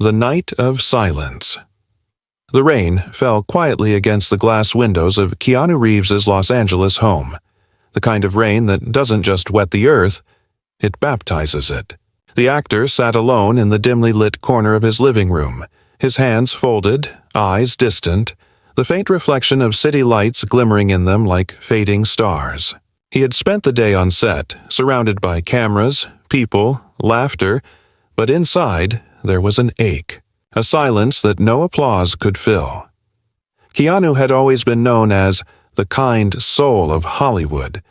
The Night of Silence. The rain fell quietly against the glass windows of Keanu Reeves's Los Angeles home. The kind of rain that doesn't just wet the earth, it baptizes it. The actor sat alone in the dimly lit corner of his living room, his hands folded, eyes distant, the faint reflection of city lights glimmering in them like fading stars. He had spent the day on set, surrounded by cameras, people, laughter, but inside there was an ache, a silence that no applause could fill. Keanu had always been known as the kind soul of Hollywood,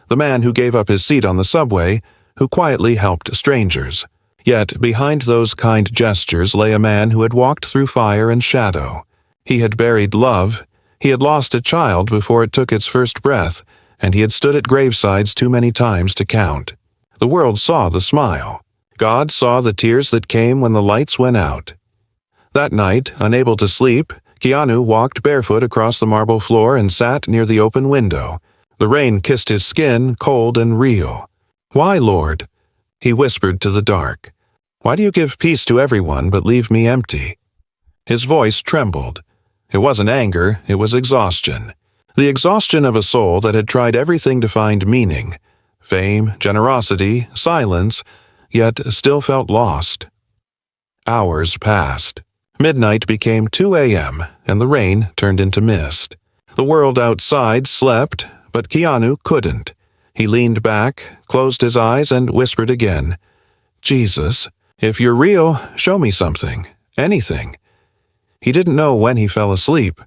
the man who gave up his seat on the subway, who quietly helped strangers. Yet behind those kind gestures lay a man who had walked through fire and shadow. He had buried love, he had lost a child before it took its first breath, and he had stood at gravesides too many times to count. The world saw the smile. God saw the tears that came when the lights went out. That night, unable to sleep, Keanu walked barefoot across the marble floor and sat near the open window. The rain kissed his skin, cold and real. "Why, Lord?" he whispered to the dark. "Why do you give peace to everyone but leave me empty?" His voice trembled. It wasn't anger, it was exhaustion. The exhaustion of a soul that had tried everything to find meaning, fame, generosity, silence, yet still felt lost. Hours passed. Midnight became 2 a.m., and the rain turned into mist. The world outside slept, but Keanu couldn't. He leaned back, closed his eyes, and whispered again, "Jesus, if you're real, show me something, anything." He didn't know when he fell asleep,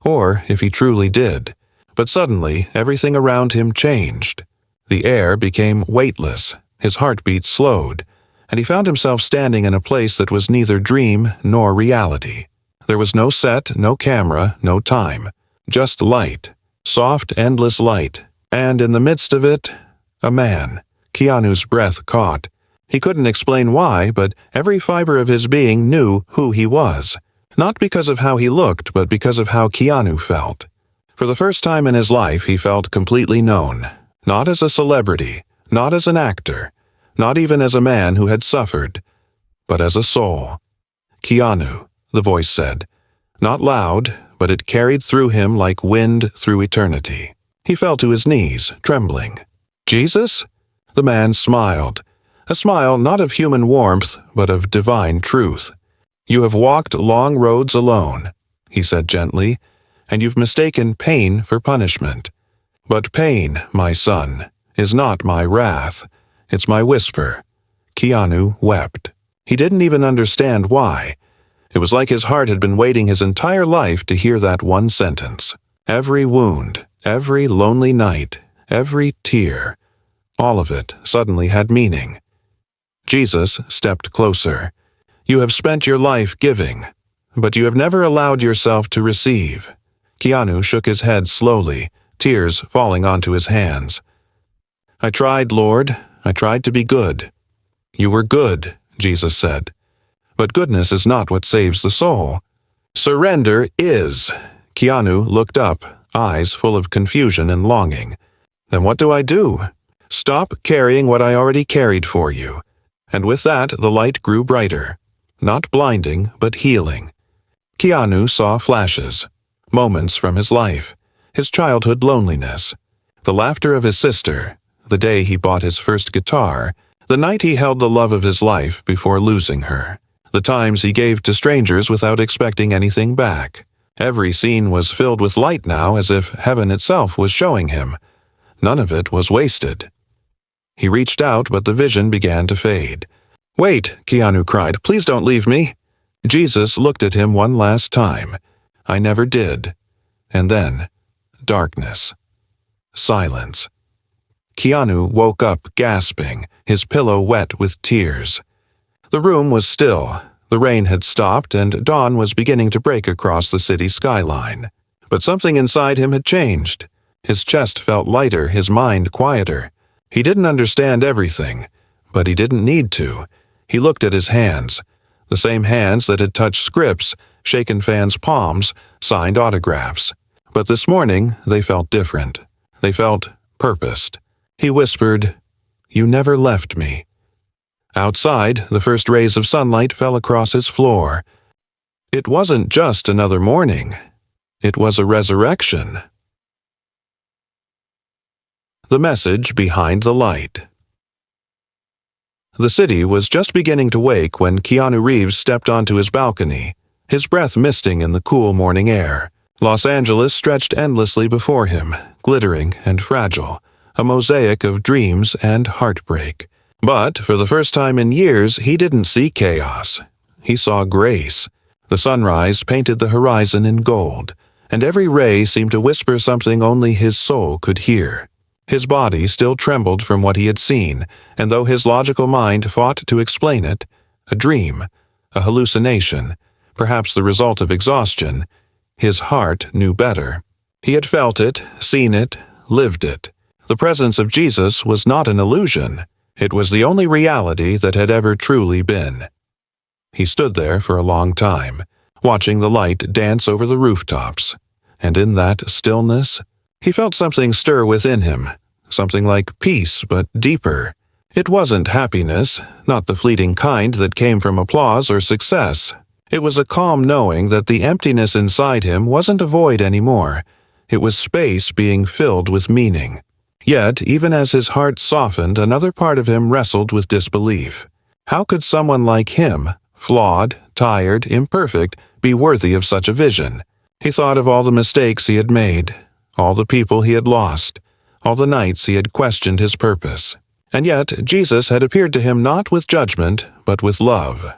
or if he truly did, but suddenly everything around him changed. The air became weightless, his heartbeat slowed, and he found himself standing in a place that was neither dream nor reality. There was no set, no camera, no time, just light, soft, endless light, and in the midst of it, a man. Keanu's breath caught. He couldn't explain why, but every fiber of his being knew who he was. Not because of how he looked, but because of how Keanu felt. For the first time in his life, he felt completely known. Not as a celebrity, not as an actor, not even as a man who had suffered, but as a soul. "Keanu," the voice said. Not loud, but it carried through him like wind through eternity. He fell to his knees, trembling. "Jesus?" The man smiled. A smile not of human warmth, but of divine truth. "You have walked long roads alone," he said gently, "and you've mistaken pain for punishment. But pain, my son, is not my wrath. It's my whisper." Keanu wept. He didn't even understand why. It was like his heart had been waiting his entire life to hear that one sentence. Every wound, every lonely night, every tear, all of it suddenly had meaning. Jesus stepped closer. "You have spent your life giving, but you have never allowed yourself to receive." Keanu shook his head slowly, tears falling onto his hands. "I tried, Lord. I tried to be good." "You were good," Jesus said. "But goodness is not what saves the soul. Surrender is." Keanu looked up, eyes full of confusion and longing. "Then what do I do?" "Stop carrying what I already carried for you." And with that, the light grew brighter. Not blinding, but healing. Keanu saw flashes, moments from his life, his childhood loneliness, the laughter of his sister, the day he bought his first guitar, the night he held the love of his life before losing her, the times he gave to strangers without expecting anything back. Every scene was filled with light now, as if heaven itself was showing him. None of it was wasted. He reached out, but the vision began to fade. "Wait," Keanu cried, "please don't leave me." Jesus looked at him one last time. "I never did." And then, darkness. Silence. Keanu woke up gasping, his pillow wet with tears. The room was still. The rain had stopped, and dawn was beginning to break across the city skyline. But something inside him had changed. His chest felt lighter, his mind quieter. He didn't understand everything, but he didn't need to. He looked at his hands, the same hands that had touched scripts, shaken fans' palms, signed autographs. But this morning, they felt different. They felt purposed. He whispered, "You never left me." Outside, the first rays of sunlight fell across his floor. It wasn't just another morning. It was a resurrection. The message behind the light. The city was just beginning to wake when Keanu Reeves stepped onto his balcony, his breath misting in the cool morning air. Los Angeles stretched endlessly before him, glittering and fragile, a mosaic of dreams and heartbreak. But for the first time in years, he didn't see chaos. He saw grace. The sunrise painted the horizon in gold, and every ray seemed to whisper something only his soul could hear. His body still trembled from what he had seen, and though his logical mind fought to explain it, a dream, a hallucination, perhaps the result of exhaustion, his heart knew better. He had felt it, seen it, lived it. The presence of Jesus was not an illusion. It was the only reality that had ever truly been. He stood there for a long time, watching the light dance over the rooftops, and in that stillness, he felt something stir within him, something like peace but deeper. It wasn't happiness, not the fleeting kind that came from applause or success. It was a calm knowing that the emptiness inside him wasn't a void anymore. It was space being filled with meaning. Yet, even as his heart softened, another part of him wrestled with disbelief. How could someone like him, flawed, tired, imperfect, be worthy of such a vision? He thought of all the mistakes he had made, all the people he had lost, all the nights he had questioned his purpose. And yet, Jesus had appeared to him not with judgment, but with love.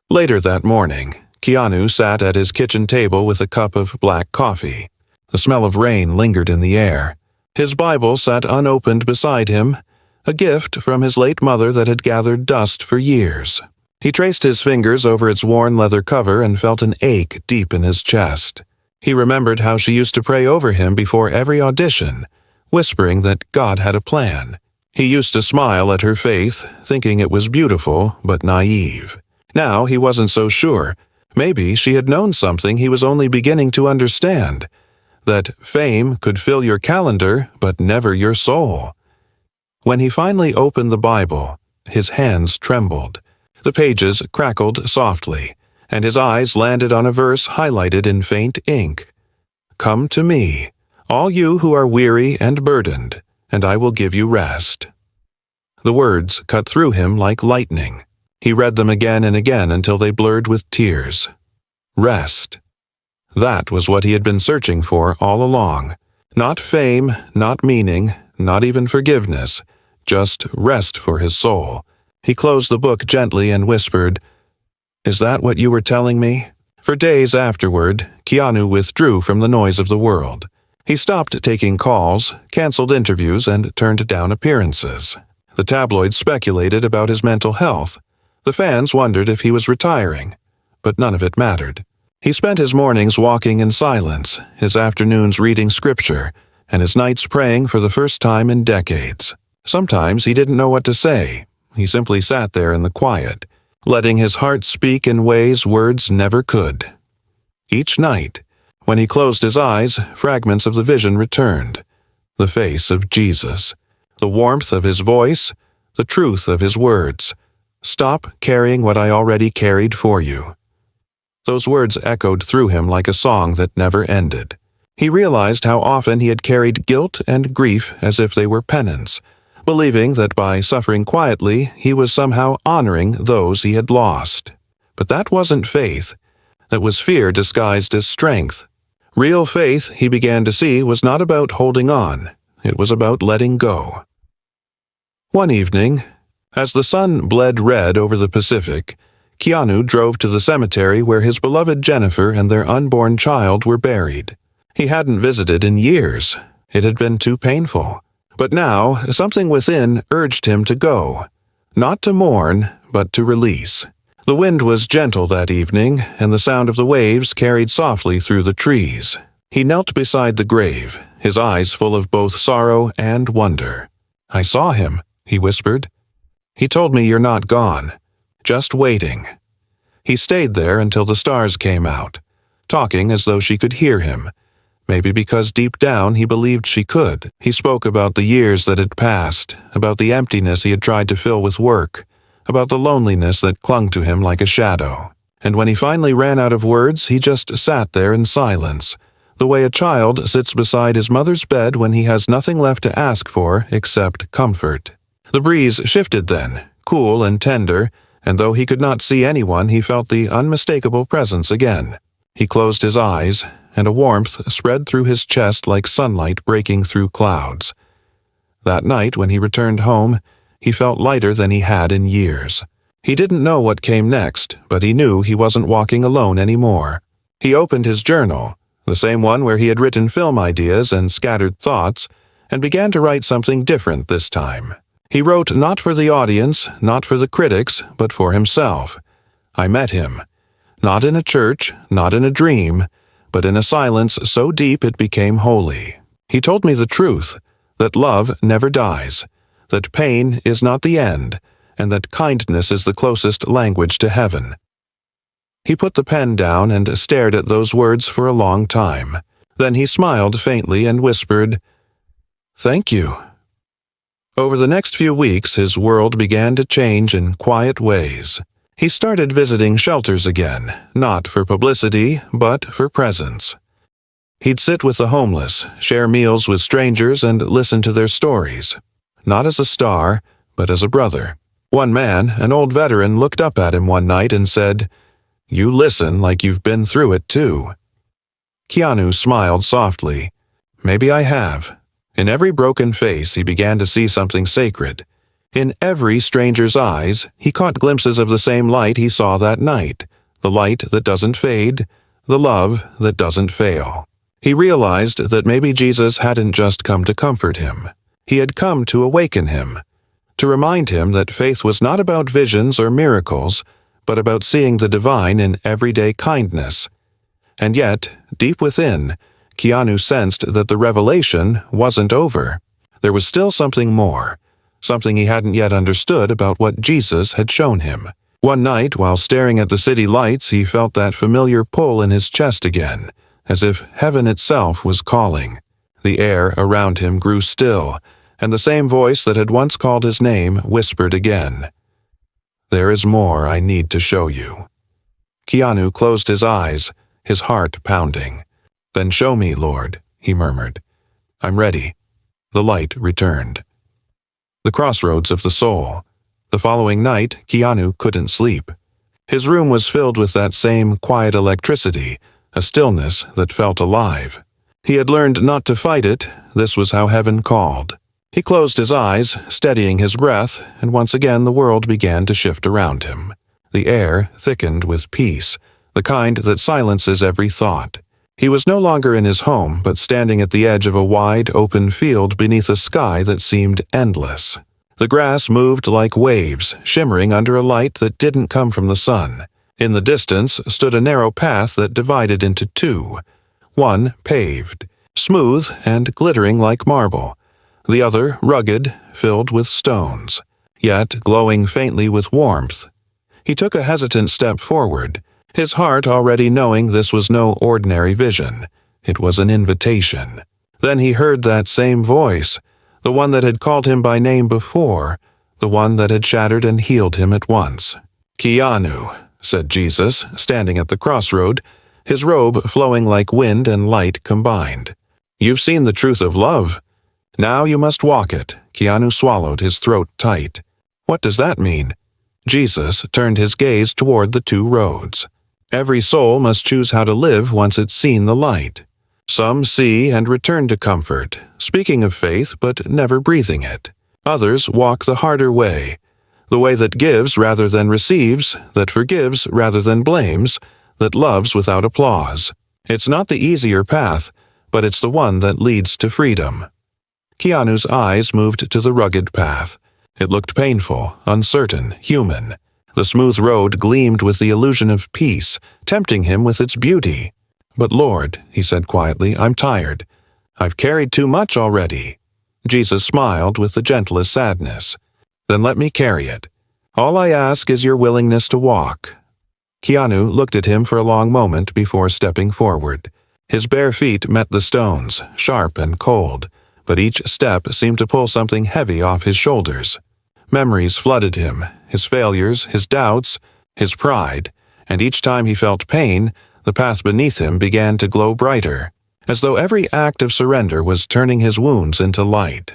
Later that morning, Keanu sat at his kitchen table with a cup of black coffee. The smell of rain lingered in the air. His Bible sat unopened beside him, a gift from his late mother that had gathered dust for years. He traced his fingers over its worn leather cover and felt an ache deep in his chest. He remembered how she used to pray over him before every audition, whispering that God had a plan. He used to smile at her faith, thinking it was beautiful but naive. Now he wasn't so sure. Maybe she had known something he was only beginning to understand. That fame could fill your calendar, but never your soul. When he finally opened the Bible, his hands trembled. The pages crackled softly, and his eyes landed on a verse highlighted in faint ink. "Come to me, all you who are weary and burdened, and I will give you rest." The words cut through him like lightning. He read them again and again until they blurred with tears. Rest. That was what he had been searching for all along. Not fame, not meaning, not even forgiveness, just rest for his soul. He closed the book gently and whispered, "Is that what you were telling me?" For days afterward, Keanu withdrew from the noise of the world. He stopped taking calls, canceled interviews, and turned down appearances. The tabloids speculated about his mental health. The fans wondered if he was retiring, but none of it mattered. He spent his mornings walking in silence, his afternoons reading scripture, and his nights praying for the first time in decades. Sometimes he didn't know what to say. He simply sat there in the quiet, letting his heart speak in ways words never could. Each night, when he closed his eyes, fragments of the vision returned. The face of Jesus, the warmth of his voice, the truth of his words. "Stop carrying what I already carried for you." Those words echoed through him like a song that never ended. He realized how often he had carried guilt and grief as if they were penance, believing that by suffering quietly he was somehow honoring those he had lost. But that wasn't faith. That was fear disguised as strength. Real faith, he began to see, was not about holding on. It was about letting go. One evening, as the sun bled red over the Pacific, Keanu drove to the cemetery where his beloved Jennifer and their unborn child were buried. He hadn't visited in years. It had been too painful. But now, something within urged him to go. Not to mourn, but to release. The wind was gentle that evening, and the sound of the waves carried softly through the trees. He knelt beside the grave, his eyes full of both sorrow and wonder. "I saw him," he whispered. "He told me you're not gone. Just waiting." He stayed there until the stars came out, talking as though she could hear him. Maybe because deep down he believed she could. He spoke about the years that had passed, about the emptiness he had tried to fill with work, about the loneliness that clung to him like a shadow. And when he finally ran out of words, he just sat there in silence, the way a child sits beside his mother's bed when he has nothing left to ask for except comfort. The breeze shifted then, cool and tender, and though he could not see anyone, he felt the unmistakable presence again. He closed his eyes, and a warmth spread through his chest like sunlight breaking through clouds. That night, when he returned home, he felt lighter than he had in years. He didn't know what came next, but he knew he wasn't walking alone anymore. He opened his journal, the same one where he had written film ideas and scattered thoughts, and began to write something different this time. He wrote not for the audience, not for the critics, but for himself. I met him. Not in a church, not in a dream, but in a silence so deep it became holy. He told me the truth, that love never dies, that pain is not the end, and that kindness is the closest language to heaven. He put the pen down and stared at those words for a long time. Then he smiled faintly and whispered, "Thank you." Over the next few weeks, his world began to change in quiet ways. He started visiting shelters again, not for publicity, but for presence. He'd sit with the homeless, share meals with strangers, and listen to their stories, not as a star, but as a brother. One man, an old veteran, looked up at him one night and said, "You listen like you've been through it too." Keanu smiled softly. "Maybe I have." In every broken face, he began to see something sacred. In every stranger's eyes, he caught glimpses of the same light he saw that night, the light that doesn't fade, the love that doesn't fail. He realized that maybe Jesus hadn't just come to comfort him. He had come to awaken him, to remind him that faith was not about visions or miracles, but about seeing the divine in everyday kindness. And yet, deep within, Keanu sensed that the revelation wasn't over. There was still something more, something he hadn't yet understood about what Jesus had shown him. One night, while staring at the city lights, he felt that familiar pull in his chest again, as if heaven itself was calling. The air around him grew still, and the same voice that had once called his name whispered again, "There is more I need to show you." Keanu closed his eyes, his heart pounding. "Then show me, Lord," he murmured. "I'm ready." The light returned. The crossroads of the soul. The following night, Keanu couldn't sleep. His room was filled with that same quiet electricity, a stillness that felt alive. He had learned not to fight it. This was how heaven called. He closed his eyes, steadying his breath, and once again the world began to shift around him. The air thickened with peace, the kind that silences every thought. He was no longer in his home, but standing at the edge of a wide, open field beneath a sky that seemed endless. The grass moved like waves, shimmering under a light that didn't come from the sun. In the distance stood a narrow path that divided into two. One paved, smooth and glittering like marble. The other rugged, filled with stones, yet glowing faintly with warmth. He took a hesitant step forward, his heart already knowing this was no ordinary vision. It was an invitation. Then he heard that same voice, the one that had called him by name before, the one that had shattered and healed him at once. "Keanu," said Jesus, standing at the crossroad, his robe flowing like wind and light combined. "You've seen the truth of love. Now you must walk it." Keanu swallowed, his throat tight. "What does that mean?" Jesus turned his gaze toward the two roads. Every soul must choose how to live once it's seen the light. Some see and return to comfort, speaking of faith but never breathing it. Others walk the harder way, the way that gives rather than receives, that forgives rather than blames, that loves without applause. It's not the easier path, but it's the one that leads to freedom. Keanu's eyes moved to the rugged path. It looked painful, uncertain, human. The smooth road gleamed with the illusion of peace, tempting him with its beauty. "But Lord," he said quietly, "I'm tired. I've carried too much already." Jesus smiled with the gentlest sadness. "Then let me carry it. All I ask is your willingness to walk." Keanu looked at him for a long moment before stepping forward. His bare feet met the stones, sharp and cold, but each step seemed to pull something heavy off his shoulders. Memories flooded him, his failures, his doubts, his pride, and each time he felt pain, the path beneath him began to glow brighter, as though every act of surrender was turning his wounds into light.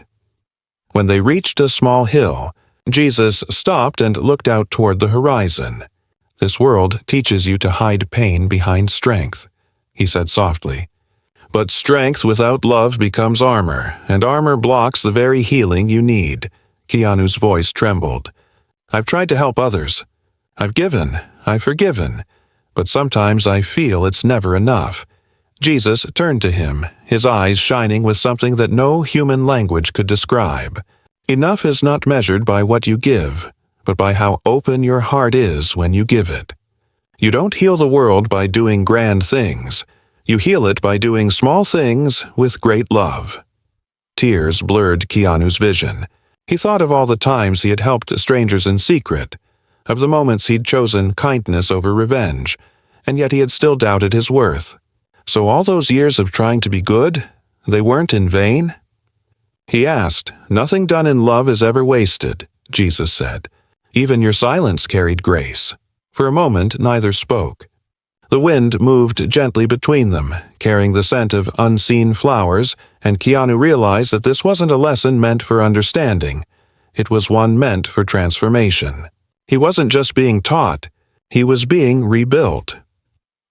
When they reached a small hill, Jesus stopped and looked out toward the horizon. "This world teaches you to hide pain behind strength," he said softly. "But strength without love becomes armor, and armor blocks the very healing you need." Keanu's voice trembled. "I've tried to help others. I've given, I've forgiven, but sometimes I feel it's never enough." Jesus turned to him, his eyes shining with something that no human language could describe. "Enough is not measured by what you give, but by how open your heart is when you give it. You don't heal the world by doing grand things. You heal it by doing small things with great love." Tears blurred Keanu's vision. He thought of all the times he had helped strangers in secret, of the moments he'd chosen kindness over revenge, and yet he had still doubted his worth. So all those years of trying to be good, they weren't in vain? He asked. "Nothing done in love is ever wasted," Jesus said. "Even your silence carried grace." For a moment, neither spoke. The wind moved gently between them, carrying the scent of unseen flowers, and Keanu realized that this wasn't a lesson meant for understanding. It was one meant for transformation. He wasn't just being taught, he was being rebuilt.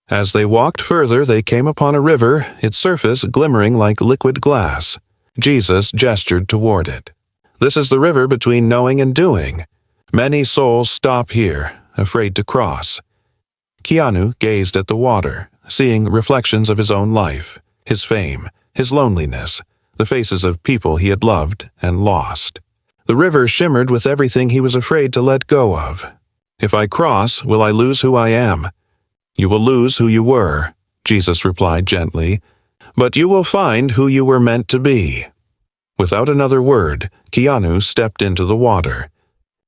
As they walked further, they came upon a river, its surface glimmering like liquid glass. Jesus gestured toward it. "This is the river between knowing and doing. Many souls stop here, afraid to cross." Keanu gazed at the water, seeing reflections of his own life, his fame, his loneliness, the faces of people he had loved and lost. The river shimmered with everything he was afraid to let go of. "If I cross, will I lose who I am?" "You will lose who you were," Jesus replied gently, "but you will find who you were meant to be." Without another word, Keanu stepped into the water.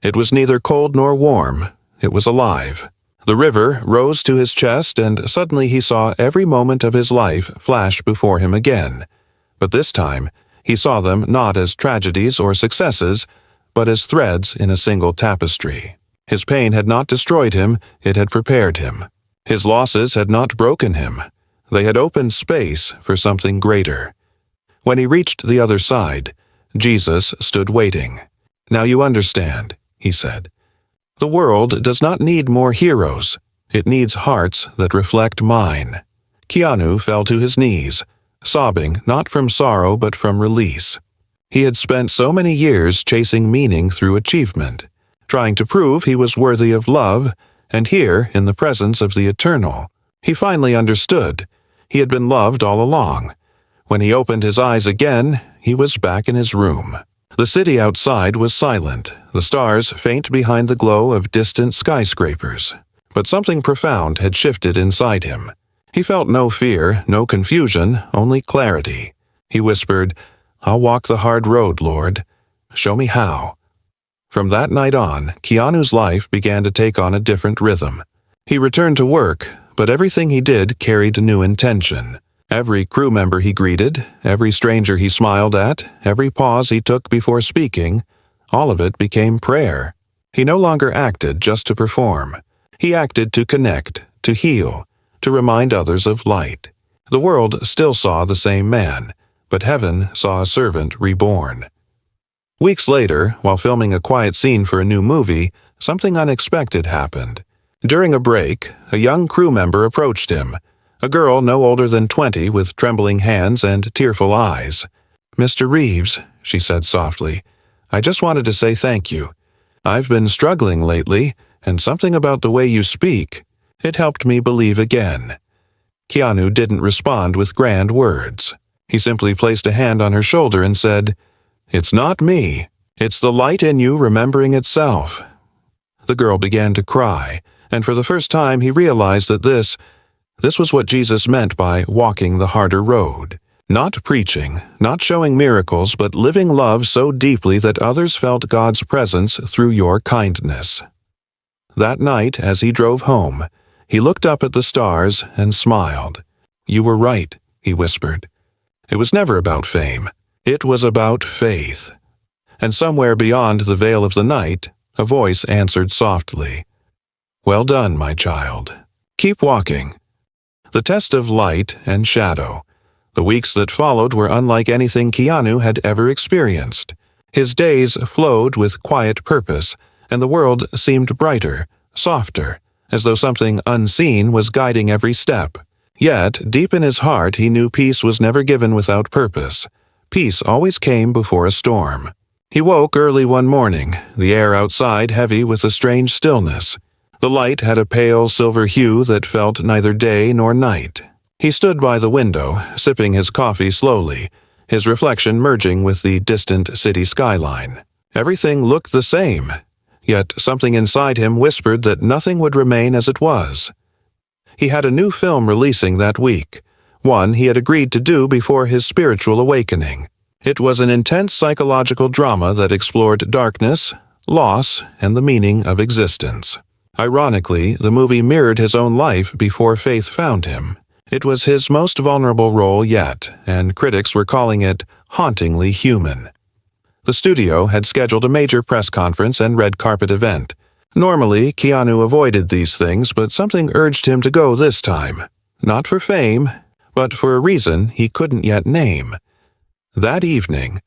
It was neither cold nor warm. It was alive. The river rose to his chest, and suddenly he saw every moment of his life flash before him again. But this time, he saw them not as tragedies or successes, but as threads in a single tapestry. His pain had not destroyed him, it had prepared him. His losses had not broken him. They had opened space for something greater. When he reached the other side, Jesus stood waiting. "Now you understand," he said. "The world does not need more heroes. It needs hearts that reflect mine." Keanu fell to his knees, sobbing not from sorrow but from release. He had spent so many years chasing meaning through achievement, trying to prove he was worthy of love, and here, in the presence of the eternal, he finally understood. He had been loved all along. When he opened his eyes again, he was back in his room. The city outside was silent, the stars faint behind the glow of distant skyscrapers. But something profound had shifted inside him. He felt no fear, no confusion, only clarity. He whispered, "I'll walk the hard road, Lord. Show me how." From that night on, Keanu's life began to take on a different rhythm. He returned to work, but everything he did carried new intention. Every crew member he greeted, every stranger he smiled at, every pause he took before speaking, all of it became prayer. He no longer acted just to perform. He acted to connect, to heal, to remind others of light. The world still saw the same man, but heaven saw a servant reborn. Weeks later, while filming a quiet scene for a new movie, something unexpected happened. During a break, a young crew member approached him, a girl no older than 20 with trembling hands and tearful eyes. "Mr. Reeves," she said softly, "I just wanted to say thank you. I've been struggling lately, and something about the way you speak, it helped me believe again." Keanu didn't respond with grand words. He simply placed a hand on her shoulder and said, "It's not me. It's the light in you remembering itself." The girl began to cry, and for the first time he realized that this was what Jesus meant by walking the harder road. Not preaching, not showing miracles, but living love so deeply that others felt God's presence through your kindness. That night, as he drove home, he looked up at the stars and smiled. "You were right," he whispered. "It was never about fame. It was about faith." and somewhere beyond the veil of the night, a voice answered softly, "Well done, my child. Keep walking." The test of light and shadow. The weeks that followed were unlike anything Keanu had ever experienced. His days flowed with quiet purpose, and the world seemed brighter, softer, as though something unseen was guiding every step. Yet, deep in his heart, he knew peace was never given without purpose. Peace always came before a storm. He woke early one morning, the air outside heavy with a strange stillness. The light had a pale silver hue that felt neither day nor night. He stood by the window, sipping his coffee slowly, his reflection merging with the distant city skyline. Everything looked the same, yet something inside him whispered that nothing would remain as it was. He had a new film releasing that week, one he had agreed to do before his spiritual awakening. It was an intense psychological drama that explored darkness, loss, and the meaning of existence. Ironically, the movie mirrored his own life before faith found him. It was his most vulnerable role yet, and critics were calling it hauntingly human. The studio had scheduled a major press conference and red carpet event. Normally, Keanu avoided these things, but something urged him to go this time. Not for fame, but for a reason he couldn't yet name. That evening,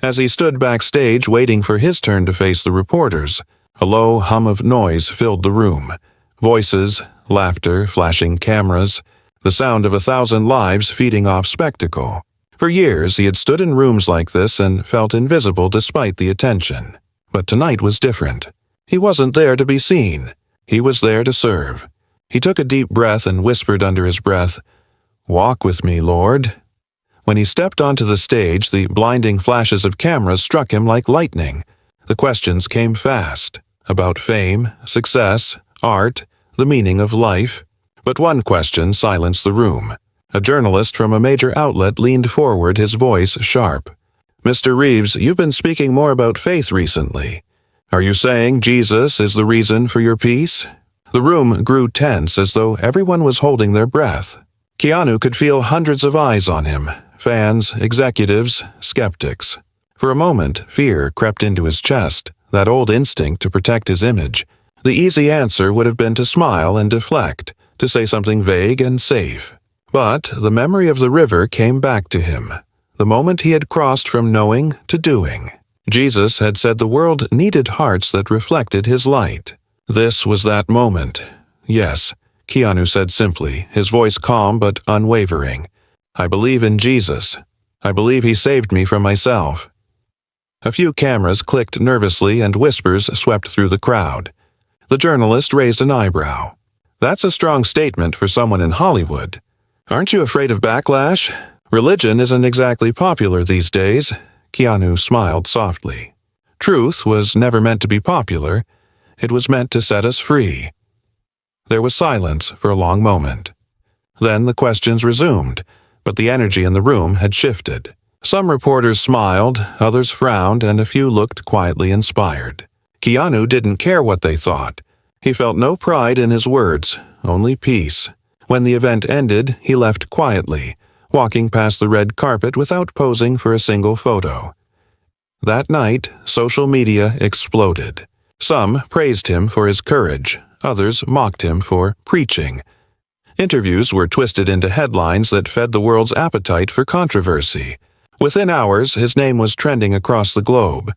as he stood backstage waiting for his turn to face the reporters, a low hum of noise filled the room. Voices, laughter, flashing cameras, the sound of 1,000 lives feeding off spectacle. For years he had stood in rooms like this and felt invisible despite the attention. But tonight was different. He wasn't there to be seen. He was there to serve. He took a deep breath and whispered under his breath, "Walk with me, Lord." When he stepped onto the stage, the blinding flashes of cameras struck him like lightning. The questions came fast, about fame, success, art, the meaning of life. But one question silenced the room. A journalist from a major outlet leaned forward, his voice sharp. "Mr. Reeves, you've been speaking more about faith recently. Are you saying Jesus is the reason for your peace?" The room grew tense as though everyone was holding their breath. Keanu could feel hundreds of eyes on him, fans, executives, skeptics. For a moment, fear crept into his chest, that old instinct to protect his image. The easy answer would have been to smile and deflect, to say something vague and safe. But the memory of the river came back to him, the moment he had crossed from knowing to doing. Jesus had said the world needed hearts that reflected his light. This was that moment. "Yes," Keanu said simply, his voice calm but unwavering. "I believe in Jesus. I believe he saved me from myself." A few cameras clicked nervously and whispers swept through the crowd. The journalist raised an eyebrow. "That's a strong statement for someone in Hollywood. Aren't you afraid of backlash? Religion isn't exactly popular these days." Keanu smiled softly. Truth was never meant to be popular. It was meant to set us free. There was silence for a long moment. Then the questions resumed, but the energy in the room had shifted. Some reporters smiled, others frowned, and a few looked quietly inspired. Keanu didn't care what they thought. He felt no pride in his words, only peace. When the event ended, he left quietly, walking past the red carpet without posing for a single photo. That night, social media exploded. Some praised him for his courage, others mocked him for preaching. Interviews were twisted into headlines that fed the world's appetite for controversy. Within hours, his name was trending across the globe,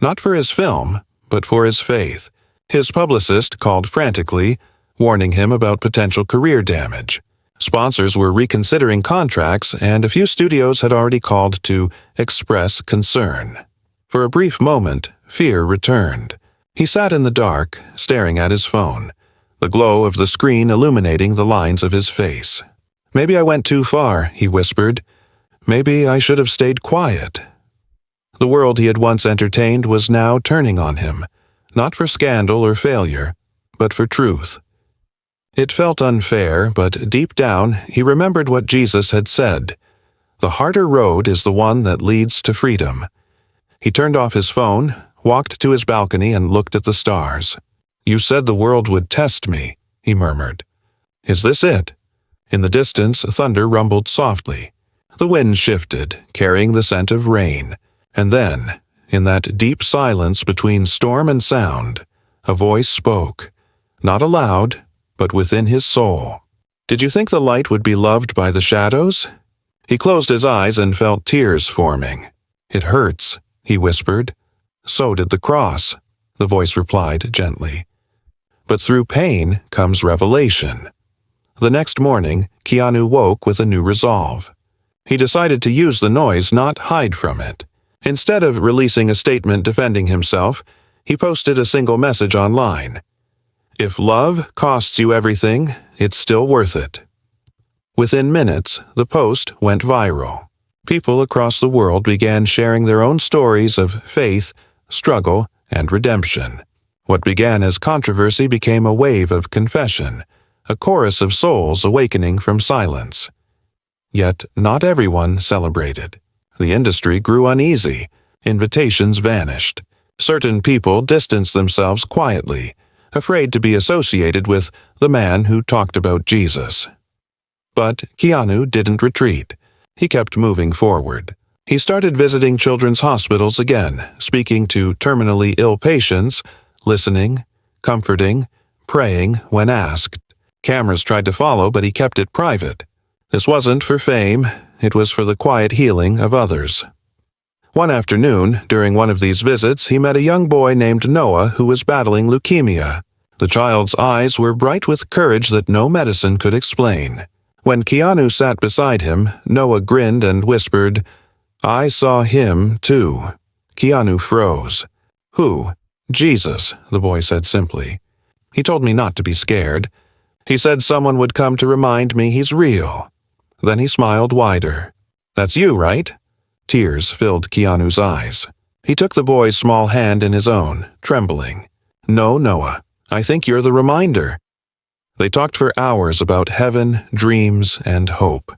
not for his film, but for his faith. His publicist called frantically, warning him about potential career damage. Sponsors were reconsidering contracts, and a few studios had already called to express concern. For a brief moment, fear returned. He sat in the dark, staring at his phone, the glow of the screen illuminating the lines of his face. "Maybe I went too far," he whispered. "Maybe I should have stayed quiet." The world he had once entertained was now turning on him, not for scandal or failure, but for truth. It felt unfair, but deep down he remembered what Jesus had said. The harder road is the one that leads to freedom. He turned off his phone, walked to his balcony, and looked at the stars. "You said the world would test me," he murmured. "Is this it?" In the distance, thunder rumbled softly. The wind shifted, carrying the scent of rain. And then, in that deep silence between storm and sound, a voice spoke, not aloud, but within his soul. Did you think the light would be loved by the shadows? He closed his eyes and felt tears forming. It hurts, he whispered. So did the cross, the voice replied gently. But through pain comes revelation. The next morning, Keanu woke with a new resolve. He decided to use the noise, not hide from it. Instead of releasing a statement defending himself, he posted a single message online. If love costs you everything, it's still worth it. Within minutes, the post went viral. People across the world began sharing their own stories of faith, struggle, and redemption. What began as controversy became a wave of confession, a chorus of souls awakening from silence. Yet not everyone celebrated. The industry grew uneasy. Invitations vanished. Certain people distanced themselves quietly, afraid to be associated with the man who talked about Jesus. But Keanu didn't retreat. He kept moving forward. He started visiting children's hospitals again, speaking to terminally ill patients, listening, comforting, praying when asked. Cameras tried to follow, but he kept it private. This wasn't for fame, it was for the quiet healing of others. One afternoon, during one of these visits, he met a young boy named Noah who was battling leukemia. The child's eyes were bright with courage that no medicine could explain. When Keanu sat beside him, Noah grinned and whispered, "I saw him, too." Keanu froze. "Who?" "Jesus," the boy said simply. "He told me not to be scared. He said someone would come to remind me he's real." Then he smiled wider. "That's you, right?" Tears filled Keanu's eyes. He took the boy's small hand in his own, trembling. "No, Noah, I think you're the reminder." They talked for hours about heaven, dreams, and hope.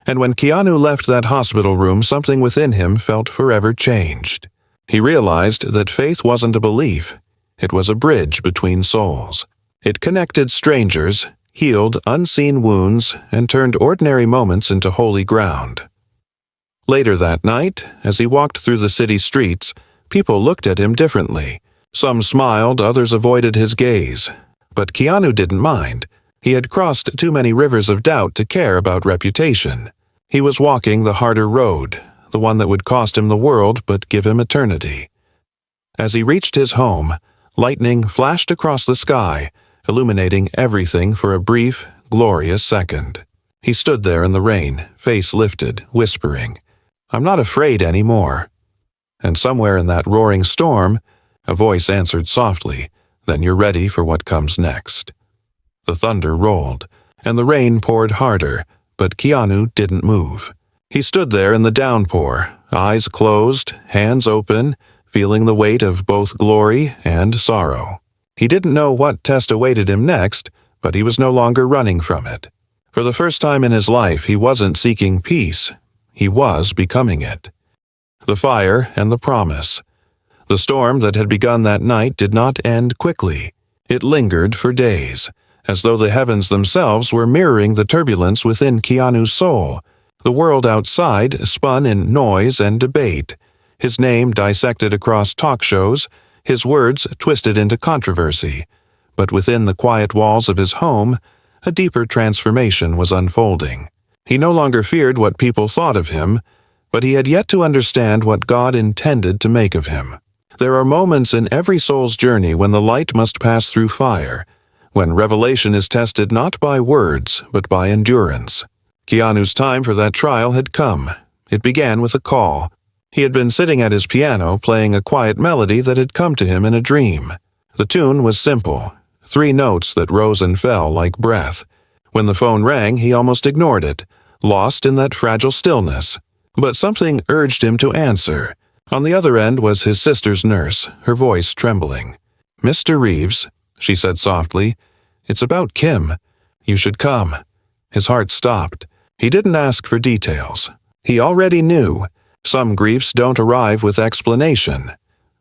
And when Keanu left that hospital room, something within him felt forever changed. He realized that faith wasn't a belief. It was a bridge between souls. It connected strangers, healed unseen wounds, and turned ordinary moments into holy ground. Later that night, as he walked through the city streets, people looked at him differently. Some smiled, others avoided his gaze. But Keanu didn't mind. He had crossed too many rivers of doubt to care about reputation. He was walking the harder road, the one that would cost him the world but give him eternity. As he reached his home, lightning flashed across the sky, illuminating everything for a brief, glorious second. He stood there in the rain, face lifted, whispering, "I'm not afraid anymore." And somewhere in that roaring storm, a voice answered softly, "Then you're ready for what comes next." The thunder rolled, and the rain poured harder, but Keanu didn't move. He stood there in the downpour, eyes closed, hands open, feeling the weight of both glory and sorrow. He didn't know what test awaited him next, but he was no longer running from it. For the first time in his life, he wasn't seeking peace. He was becoming it. The fire and the promise. The storm that had begun that night did not end quickly. It lingered for days, as though the heavens themselves were mirroring the turbulence within Keanu's soul. The world outside spun in noise and debate, his name dissected across talk shows, his words twisted into controversy. But within the quiet walls of his home, a deeper transformation was unfolding. He no longer feared what people thought of him, but he had yet to understand what God intended to make of him. There are moments in every soul's journey when the light must pass through fire, when revelation is tested not by words, but by endurance. Keanu's time for that trial had come. It began with a call. He had been sitting at his piano playing a quiet melody that had come to him in a dream. The tune was simple, 3 notes that rose and fell like breath. When the phone rang, he almost ignored it, lost in that fragile stillness. But something urged him to answer. On the other end was his sister's nurse, her voice trembling. "Mr. Reeves," she said softly, "it's about Kim. You should come." His heart stopped. He didn't ask for details. He already knew. Some griefs don't arrive with explanation.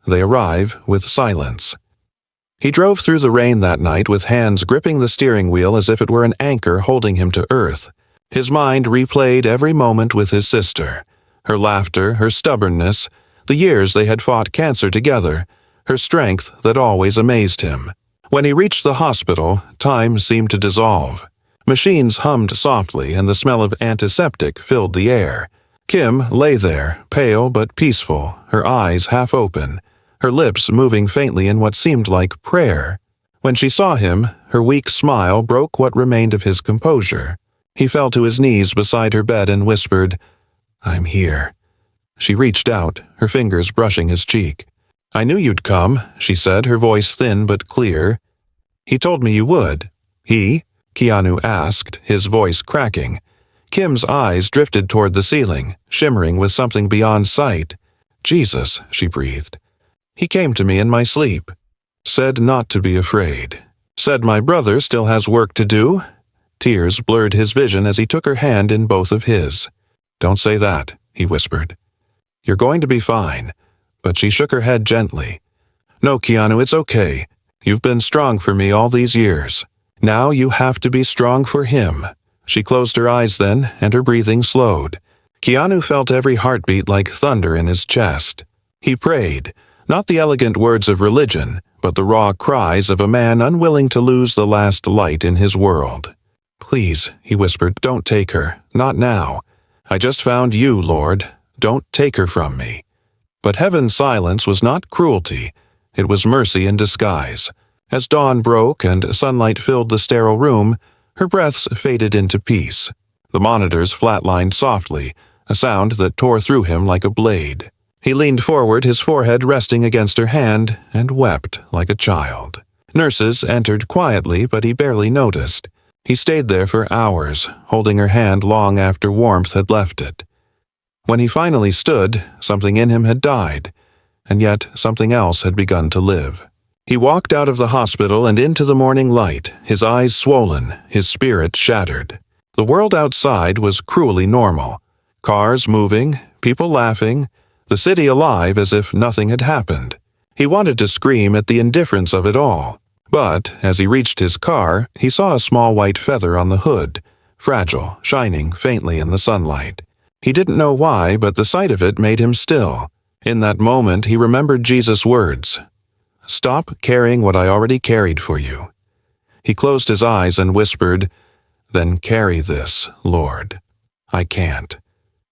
They arrive with silence. He drove through the rain that night with hands gripping the steering wheel as if it were an anchor holding him to earth. His mind replayed every moment with his sister. Her laughter, her stubbornness, The years they had fought cancer together, her strength that always amazed him. When he reached the hospital, time seemed to dissolve. Machines hummed softly and the smell of antiseptic filled the air. Kim lay there, pale but peaceful, her eyes half open, her lips moving faintly in what seemed like prayer. When she saw him, her weak smile broke what remained of his composure. He fell to his knees beside her bed and whispered, "I'm here." She reached out, her fingers brushing his cheek. "I knew you'd come," she said, her voice thin but clear. "He told me you would." "He?" Keanu asked, his voice cracking. Kim's eyes drifted toward the ceiling, shimmering with something beyond sight. "Jesus," she breathed. "He came to me in my sleep. Said not to be afraid. Said my brother still has work to do." Tears blurred his vision as he took her hand in both of his. "Don't say that," he whispered. "You're going to be fine." But she shook her head gently. "No, Keanu, it's okay. You've been strong for me all these years. Now you have to be strong for him." She closed her eyes then, and her breathing slowed. Keanu felt every heartbeat like thunder in his chest. He prayed, not the elegant words of religion, but the raw cries of a man unwilling to lose the last light in his world. "Please," he whispered, "don't take her. Not now. I just found you, Lord. Don't take her from me." But heaven's silence was not cruelty. It was mercy in disguise. As dawn broke and sunlight filled the sterile room, her breaths faded into peace. The monitors flatlined softly, a sound that tore through him like a blade. He leaned forward, his forehead resting against her hand, and wept like a child. Nurses entered quietly, but he barely noticed. He stayed there for hours, holding her hand long after warmth had left it. When he finally stood, something in him had died, and yet something else had begun to live. He walked out of the hospital and into the morning light, his eyes swollen, his spirit shattered. The world outside was cruelly normal. Cars moving, people laughing, the city alive as if nothing had happened. He wanted to scream at the indifference of it all. But, as he reached his car, he saw a small white feather on the hood, fragile, shining faintly in the sunlight. He didn't know why, but the sight of it made him still. In that moment, he remembered Jesus' words, "Stop carrying what I already carried for you." He closed his eyes and whispered, "Then carry this, Lord." "I can't."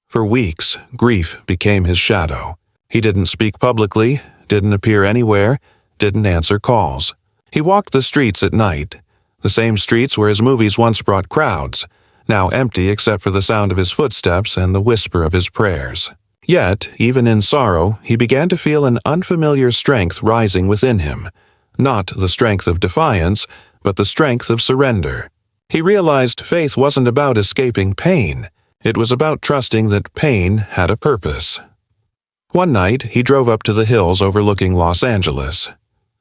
For weeks, grief became his shadow. He didn't speak publicly, didn't appear anywhere, didn't answer calls. He walked the streets at night, the same streets where his movies once brought crowds, now empty except for the sound of his footsteps and the whisper of his prayers. Yet, even in sorrow, he began to feel an unfamiliar strength rising within him, not the strength of defiance, but the strength of surrender. He realized faith wasn't about escaping pain. It was about trusting that pain had a purpose. One night, he drove up to the hills overlooking Los Angeles,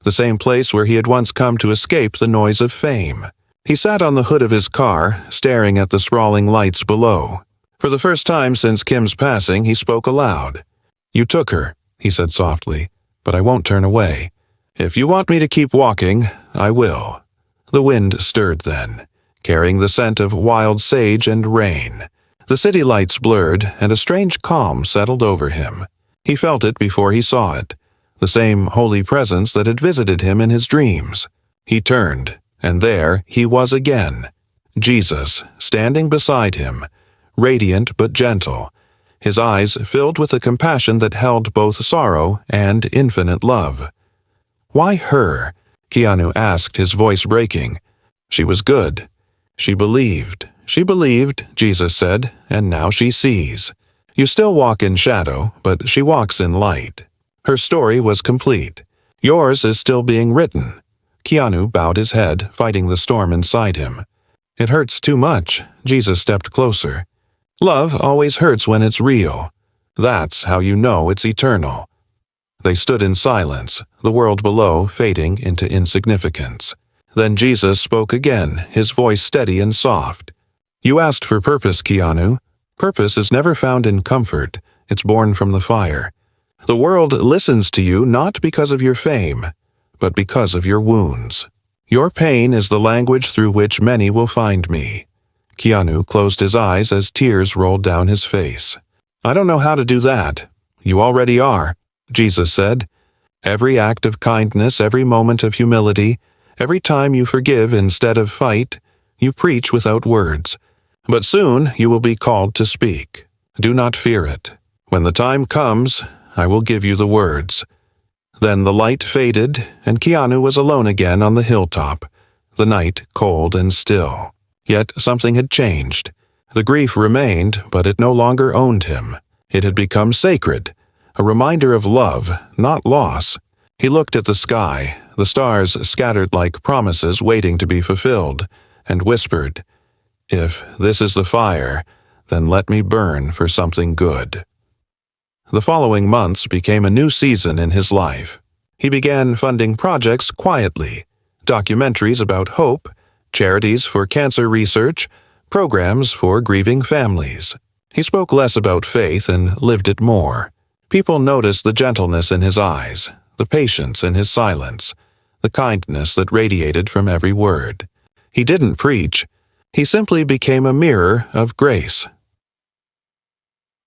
the same place where he had once come to escape the noise of fame. He sat on the hood of his car, staring at the sprawling lights below. For the first time since Kim's passing, he spoke aloud. "You took her," he said softly, "but I won't turn away. If you want me to keep walking, I will." The wind stirred then, carrying the scent of wild sage and rain. The city lights blurred, and a strange calm settled over him. He felt it before he saw it, the same holy presence that had visited him in his dreams. He turned, and there he was again, Jesus, standing beside him, radiant but gentle, his eyes filled with a compassion that held both sorrow and infinite love. "Why her?" Keanu asked, his voice breaking. "She was good. She believed, Jesus said, and now she sees. You still walk in shadow, but she walks in light." Her story was complete. Yours is still being written. Keanu bowed his head, fighting the storm inside him. "It hurts too much." Jesus stepped closer. "Love always hurts when it's real. That's how you know it's eternal." They stood in silence, the world below fading into insignificance. Then Jesus spoke again, his voice steady and soft. "You asked for purpose, Keanu. Purpose is never found in comfort. It's born from the fire. The world listens to you not because of your fame, but because of your wounds. Your pain is the language through which many will find me." Keanu closed his eyes as tears rolled down his face. "I don't know how to do that. You already are. Jesus said. Every act of kindness, every moment of humility, every time you forgive instead of fight, you preach without words. But soon you will be called to speak. Do not fear it. When the time comes, I will give you the words. Then the light faded, and Keanu was alone again on the hilltop, the night cold and still. Yet something had changed. The grief remained, but it no longer owned him. It had become sacred, a reminder of love, not loss. He looked at the sky, the stars scattered like promises waiting to be fulfilled, and whispered, "If this is the fire, then let me burn for something good." The following months became a new season in his life. He began funding projects quietly, documentaries about hope, charities for cancer research, programs for grieving families. He spoke less about faith and lived it more. People noticed the gentleness in his eyes, the patience in his silence, the kindness that radiated from every word. He didn't preach. He simply became a mirror of grace.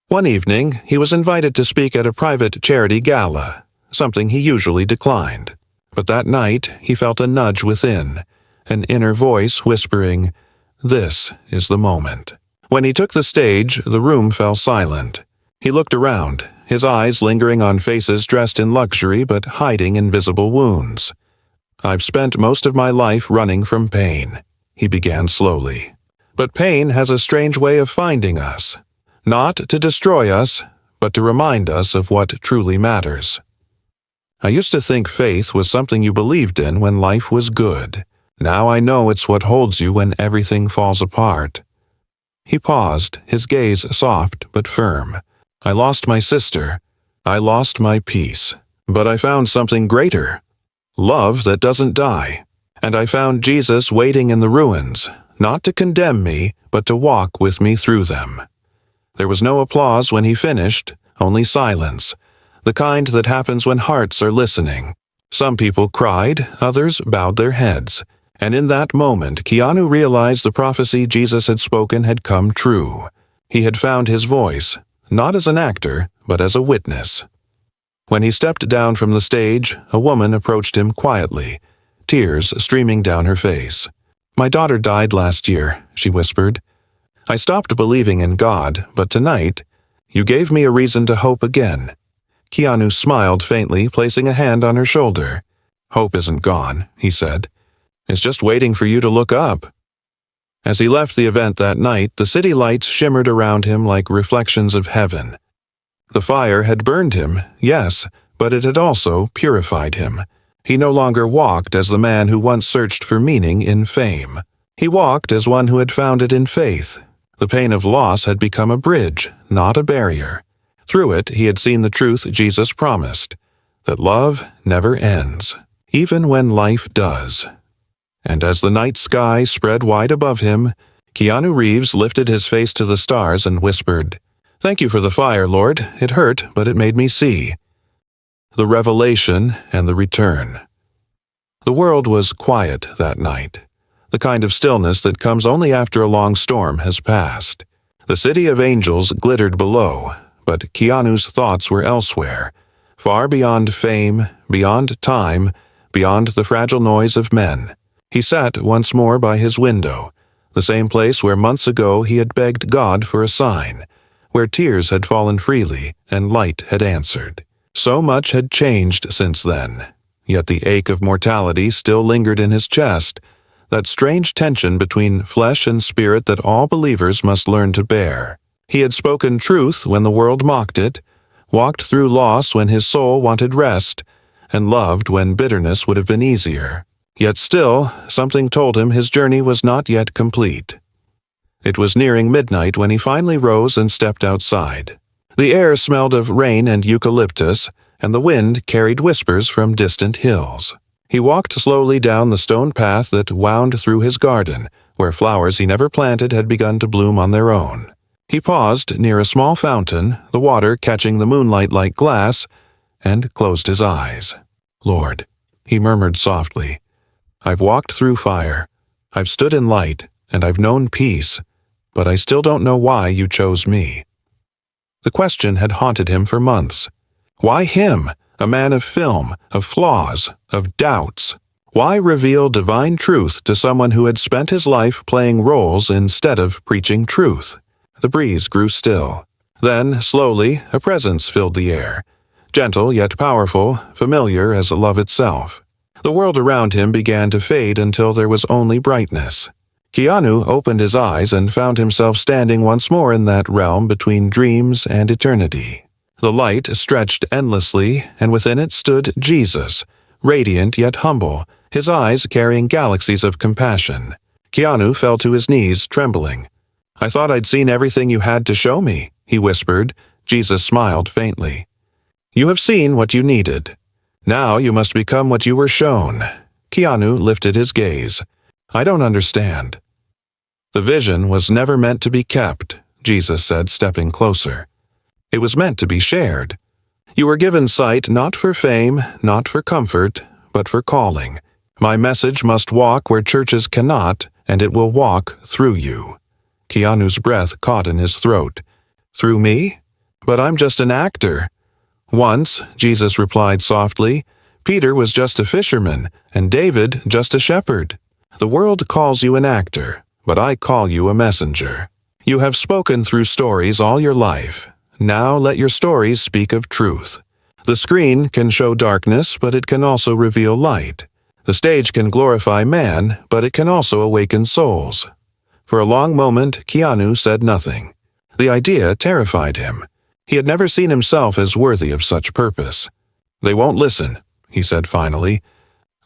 One evening, he was invited to speak at a private charity gala, something he usually declined. But that night, he felt a nudge within, an inner voice whispering, "This is the moment." When he took the stage, the room fell silent. He looked around, his eyes lingering on faces dressed in luxury but hiding invisible wounds. "I've spent most of my life running from pain," he began slowly. "But pain has a strange way of finding us. Not to destroy us, but to remind us of what truly matters. I used to think faith was something you believed in when life was good. Now I know it's what holds you when everything falls apart." He paused, his gaze soft but firm. "I lost my sister. I lost my peace. But I found something greater. Love that doesn't die. And I found Jesus waiting in the ruins, not to condemn me, but to walk with me through them." There was no applause when he finished, only silence, the kind that happens when hearts are listening. Some people cried, others bowed their heads. And in that moment, Keanu realized the prophecy Jesus had spoken had come true. He had found his voice, not as an actor, but as a witness. When he stepped down from the stage, a woman approached him quietly, tears streaming down her face. "My daughter died last year," she whispered. "I stopped believing in God, but tonight, you gave me a reason to hope again." Keanu smiled faintly, placing a hand on her shoulder. "Hope isn't gone," he said. "It's just waiting for you to look up." As he left the event that night, the city lights shimmered around him like reflections of heaven. The fire had burned him, yes, but it had also purified him. He no longer walked as the man who once searched for meaning in fame. He walked as one who had found it in faith. The pain of loss had become a bridge, not a barrier. Through it, he had seen the truth Jesus promised, that love never ends, even when life does. And as the night sky spread wide above him, Keanu Reeves lifted his face to the stars and whispered, "Thank you for the fire, Lord. It hurt, but it made me see." The revelation and the return. The world was quiet that night, the kind of stillness that comes only after a long storm has passed. The city of angels glittered below, but Keanu's thoughts were elsewhere, far beyond fame, beyond time, beyond the fragile noise of men. He sat once more by his window, the same place where months ago he had begged God for a sign, where tears had fallen freely and light had answered. So much had changed since then, yet the ache of mortality still lingered in his chest, that strange tension between flesh and spirit that all believers must learn to bear. He had spoken truth when the world mocked it, walked through loss when his soul wanted rest, and loved when bitterness would have been easier. Yet still, something told him his journey was not yet complete. It was nearing midnight when he finally rose and stepped outside. The air smelled of rain and eucalyptus, and the wind carried whispers from distant hills. He walked slowly down the stone path that wound through his garden, where flowers he never planted had begun to bloom on their own. He paused near a small fountain, the water catching the moonlight like glass, and closed his eyes. "Lord," he murmured softly, "I've walked through fire, I've stood in light, and I've known peace, but I still don't know why you chose me." The question had haunted him for months. Why him, a man of film, of flaws, of doubts? Why reveal divine truth to someone who had spent his life playing roles instead of preaching truth? The breeze grew still. Then, slowly, a presence filled the air. Gentle yet powerful, familiar as love itself. The world around him began to fade until there was only brightness. Keanu opened his eyes and found himself standing once more in that realm between dreams and eternity. The light stretched endlessly, and within it stood Jesus, radiant yet humble, his eyes carrying galaxies of compassion. Keanu fell to his knees, trembling. "I thought I'd seen everything you had to show me," he whispered. Jesus smiled faintly. "You have seen what you needed. Now you must become what you were shown." Keanu lifted his gaze. "I don't understand." "The vision was never meant to be kept," Jesus said, stepping closer. "It was meant to be shared. You were given sight not for fame, not for comfort, but for calling. My message must walk where churches cannot, and it will walk through you." Keanu's breath caught in his throat. "Through me? But I'm just an actor." "Once," Jesus replied softly, "Peter was just a fisherman, and David just a shepherd. The world calls you an actor, but I call you a messenger. You have spoken through stories all your life. Now let your stories speak of truth. The screen can show darkness, but it can also reveal light. The stage can glorify man, but it can also awaken souls." For a long moment, Keanu said nothing. The idea terrified him. He had never seen himself as worthy of such purpose. "They won't listen," he said finally.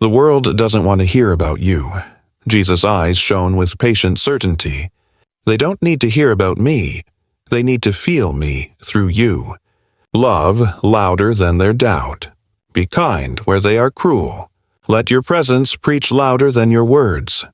"The world doesn't want to hear about you." Jesus' eyes shone with patient certainty. "They don't need to hear about me. They need to feel me through you. Love louder than their doubt. Be kind where they are cruel. Let your presence preach louder than your words."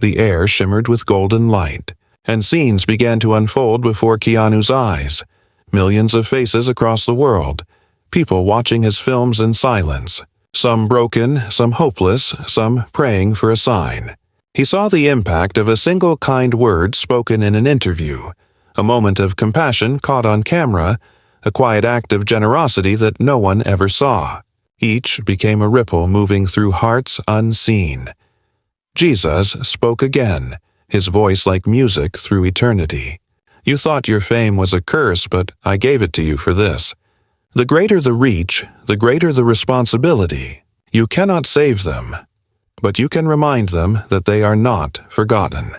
The air shimmered with golden light, and scenes began to unfold before Keanu's eyes. Millions of faces across the world, people watching his films in silence, some broken, some hopeless, some praying for a sign. He saw the impact of a single kind word spoken in an interview, a moment of compassion caught on camera, a quiet act of generosity that no one ever saw. Each became a ripple moving through hearts unseen. Jesus spoke again, his voice like music through eternity. "You thought your fame was a curse, but I gave it to you for this. The greater the reach, the greater the responsibility. You cannot save them, but you can remind them that they are not forgotten."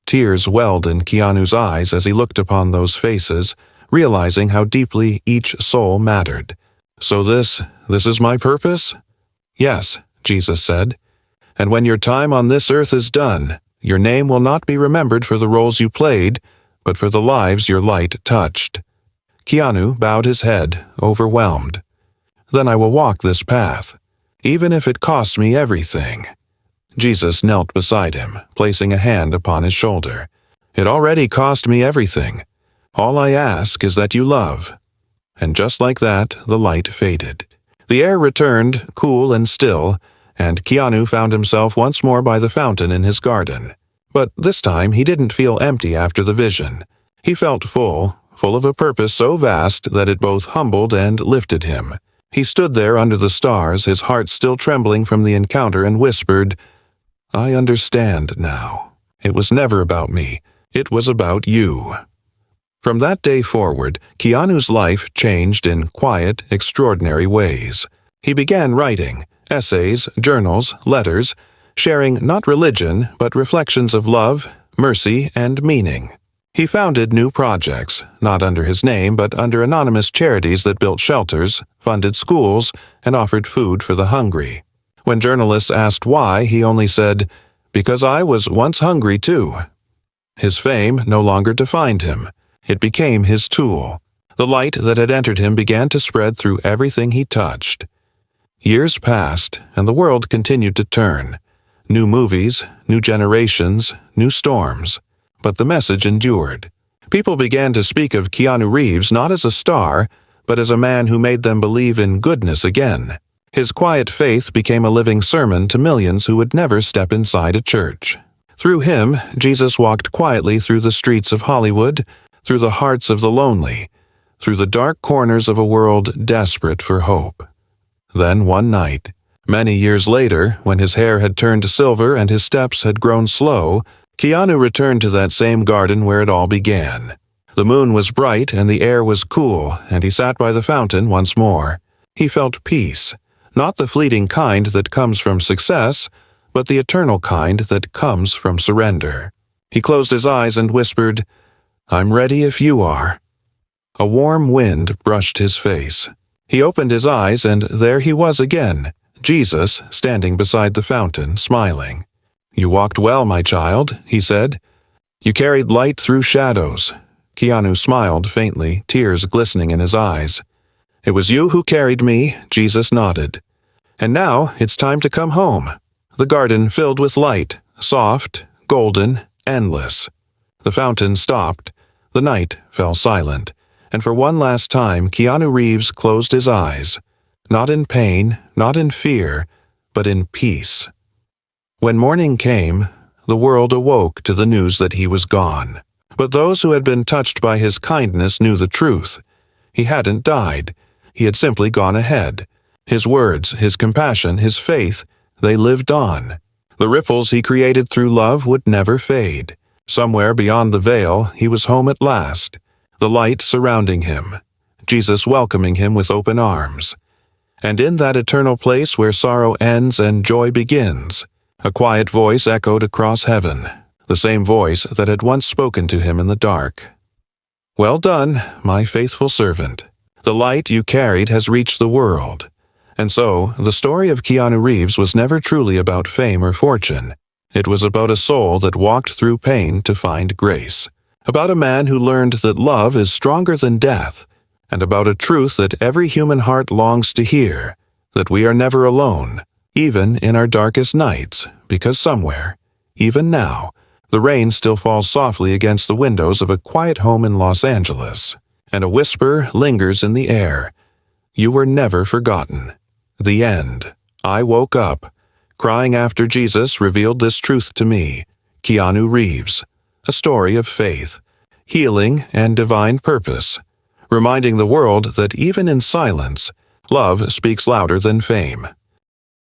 Tears welled in Keanu's eyes as he looked upon those faces, realizing how deeply each soul mattered. "So this is my purpose?" "Yes," Jesus said. "And when your time on this earth is done, your name will not be remembered for the roles you played, but for the lives your light touched." Keanu bowed his head, overwhelmed. "Then I will walk this path, even if it costs me everything." Jesus knelt beside him, placing a hand upon his shoulder. "It already cost me everything. All I ask is that you love." And just like that, the light faded. The air returned, cool and still, and Keanu found himself once more by the fountain in his garden. But this time he didn't feel empty after the vision. He felt full of a purpose so vast that it both humbled and lifted him. He stood there under the stars, his heart still trembling from the encounter, and whispered, "I understand now. It was never about me. It was about you." From that day forward, Keanu's life changed in quiet, extraordinary ways. He began writing essays, journals, letters, sharing not religion, but reflections of love, mercy, and meaning. He founded new projects, not under his name, but under anonymous charities that built shelters, funded schools, and offered food for the hungry. When journalists asked why, he only said, "Because I was once hungry too." His fame no longer defined him. It became his tool. The light that had entered him began to spread through everything he touched. Years passed, and the world continued to turn. New movies, new generations, new storms. But the message endured. People began to speak of Keanu Reeves not as a star, but as a man who made them believe in goodness again. His quiet faith became a living sermon to millions who would never step inside a church. Through him, Jesus walked quietly through the streets of Hollywood, through the hearts of the lonely, through the dark corners of a world desperate for hope. Then one night, many years later, when his hair had turned silver and his steps had grown slow, Keanu returned to that same garden where it all began. The moon was bright and the air was cool, and he sat by the fountain once more. He felt peace, not the fleeting kind that comes from success, but the eternal kind that comes from surrender. He closed his eyes and whispered, "I'm ready if you are." A warm wind brushed his face. He opened his eyes, and there he was again, Jesus, standing beside the fountain, smiling. "You walked well, my child," he said. "You carried light through shadows." Keanu smiled faintly, tears glistening in his eyes. "It was you who carried me," Jesus nodded. "And now it's time to come home." The garden filled with light, soft, golden, endless. The fountain stopped. The night fell silent, and for one last time Keanu Reeves closed his eyes, not in pain, not in fear, but in peace. When morning came, the world awoke to the news that he was gone. But those who had been touched by his kindness knew the truth. He hadn't died. He had simply gone ahead. His words, his compassion, his faith, they lived on. The ripples he created through love would never fade. Somewhere beyond the veil, he was home at last. The light surrounding him, Jesus welcoming him with open arms. And in that eternal place where sorrow ends and joy begins, a quiet voice echoed across heaven, the same voice that had once spoken to him in the dark. "Well done, my faithful servant. The light you carried has reached the world." And so, the story of Keanu Reeves was never truly about fame or fortune. It was about a soul that walked through pain to find grace. About a man who learned that love is stronger than death, and about a truth that every human heart longs to hear, that we are never alone, even in our darkest nights, because somewhere, even now, the rain still falls softly against the windows of a quiet home in Los Angeles, and a whisper lingers in the air. You were never forgotten. The end. I woke up, crying after Jesus revealed this truth to me. Keanu Reeves. A story of faith, healing, and divine purpose, reminding the world that even in silence, love speaks louder than fame.